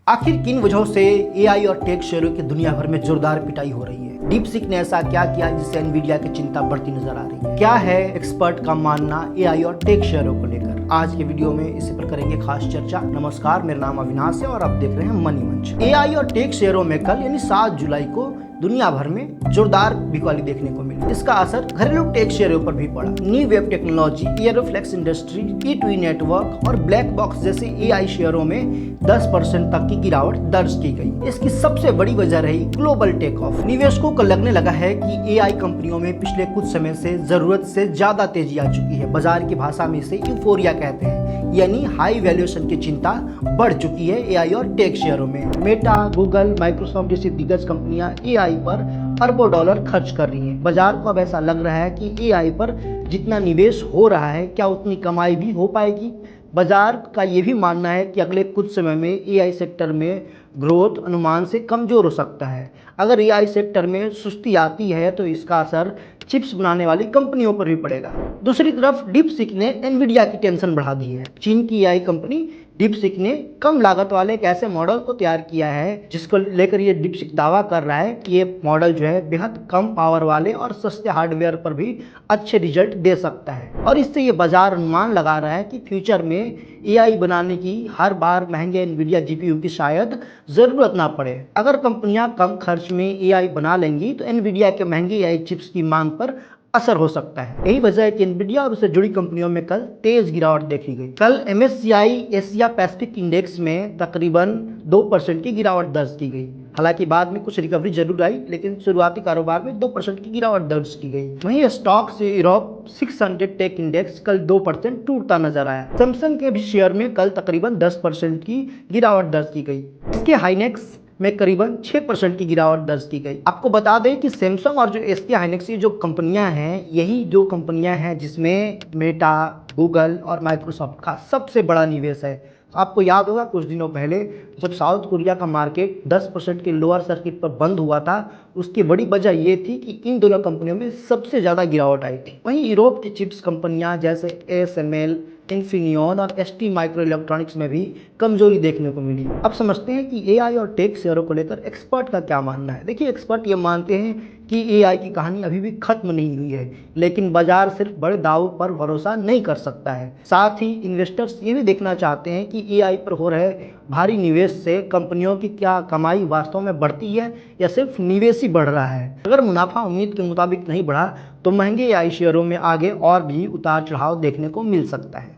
आखिर किन वजहों से एआई और टेक शेयरों की दुनिया भर में जोरदार पिटाई हो रही है? डीपसीक ने ऐसा क्या किया जिससे एनवीडिया की चिंता बढ़ती नजर आ रही है? क्या है एक्सपर्ट का मानना एआई और टेक शेयरों को लेकर? आज के वीडियो में इसी पर करेंगे खास चर्चा। नमस्कार, मेरा नाम अविनाश है और आप देख रहे हैं मनी मंच। एआई और टेक शेयरों में कल यानी 7 जुलाई को दुनिया भर में जोरदार बिकवाली देखने को मिली। इसका असर घरेलू टेक शेयरों पर भी पड़ा। New web technology, aeroflex industry, E2E network और ब्लैक बॉक्स जैसे एआई शेयरों में 10% तक की गिरावट दर्ज की गई। इसकी सबसे बड़ी वजह रही ग्लोबल टेक ऑफ। निवेशकों को लगने लगा है कि एआई कंपनियों में पिछले कुछ समय से जरूरत से ज्यादा तेजी आ चुकी है। बाजार की भाषा में इसे यूफोरिया कहते हैं, यानी हाई वैल्यूएशन की चिंता बढ़ चुकी है एआई और टेक शेयरों में। मेटा, गूगल, माइक्रोसॉफ्ट जैसी दिग्गज कंपनियां एआई पर अरबों डॉलर खर्च कर रही हैं। बाजार को अब ऐसा लग रहा है कि एआई पर जितना निवेश हो रहा है, क्या उतनी कमाई भी हो पाएगी? बाजार का ये भी मानना है कि अगले कुछ समय में एआई सेक्टर में ग्रोथ अनुमान से कमजोर हो सकता है। अगर एआई सेक्टर में सुस्ती आती है तो इसका असर चिप्स बनाने वाली कंपनियों पर भी पड़ेगा। दूसरी तरफ डीपसीक ने एनवीडिया की टेंशन बढ़ा दी है। चीन की एआई कंपनी डीपसीक ने कम लागत वाले एक ऐसे मॉडल को तैयार किया है जिसको लेकर ये डीपसीक दावा कर रहा है कि ये मॉडल जो है बेहद कम पावर वाले और सस्ते हार्डवेयर पर भी अच्छे रिजल्ट दे सकता है। और इससे ये बाजार अनुमान लगा रहा है कि फ्यूचर में एआई बनाने की हर बार महंगे एनवीडिया जीपीयू की शायद जरूरत ना पड़े। अगर कंपनियां कम खर्च में एआई बना लेंगी तो एनवीडिया के महंगे एआई चिप्स की मांग पर असर हो सकता है। यही वजह है कि एनवीडिया और उससे जुड़ी कंपनियों में कल तेज गिरावट देखी गई। कल एमएससीआई एशिया पैसिफिक इंडेक्स में तकरीबन 2% की गिरावट दर्ज की गई। हालांकि बाद में कुछ रिकवरी जरूर आई, लेकिन शुरुआती कारोबार में 2% की गिरावट दर्ज की गई। वहीं स्टॉक से यूरोप 600 टेक इंडेक्स कल 2% टूटता नजर आया। सैमसंग के भी शेयर में कल तकरीबन 10% की गिरावट दर्ज की गई। इसके हाइनेक्स में करीबन 6% की गिरावट दर्ज की गई। आपको बता दें कि सैमसंग और जो एसके हाइनेक्स जो कंपनियां हैं, यही जो कंपनियां हैं जिसमें मेटा, गूगल और माइक्रोसॉफ्ट का सबसे बड़ा निवेश है। आपको याद होगा कुछ दिनों पहले जब साउथ कोरिया का मार्केट 10% के लोअर सर्किट पर बंद हुआ था, उसकी बड़ी वजह ये थी कि इन दोनों कंपनियों में सबसे ज़्यादा गिरावट आई थी। वहीं यूरोप की चिप्स कंपनियां जैसे एएसएमएल, इन्फिनियन और एसटी माइक्रो इलेक्ट्रॉनिक्स में भी कमजोरी देखने को मिली। अब समझते हैं कि एआई और टेक शेयरों को लेकर एक्सपर्ट का क्या मानना है। देखिए, एक्सपर्ट ये मानते हैं कि एआई की कहानी अभी भी खत्म नहीं हुई है, लेकिन बाजार सिर्फ बड़े दावों पर भरोसा नहीं कर सकता है। साथ ही इन्वेस्टर्स ये भी देखना चाहते हैं कि एआई पर हो रहे भारी निवेश से कंपनियों की क्या कमाई वास्तव में बढ़ती है या सिर्फ निवेश ही बढ़ रहा है। अगर मुनाफा उम्मीद के मुताबिक नहीं बढ़ा तो महंगे एआई शेयरों में आगे और भी उतार चढ़ाव देखने को मिल सकता है।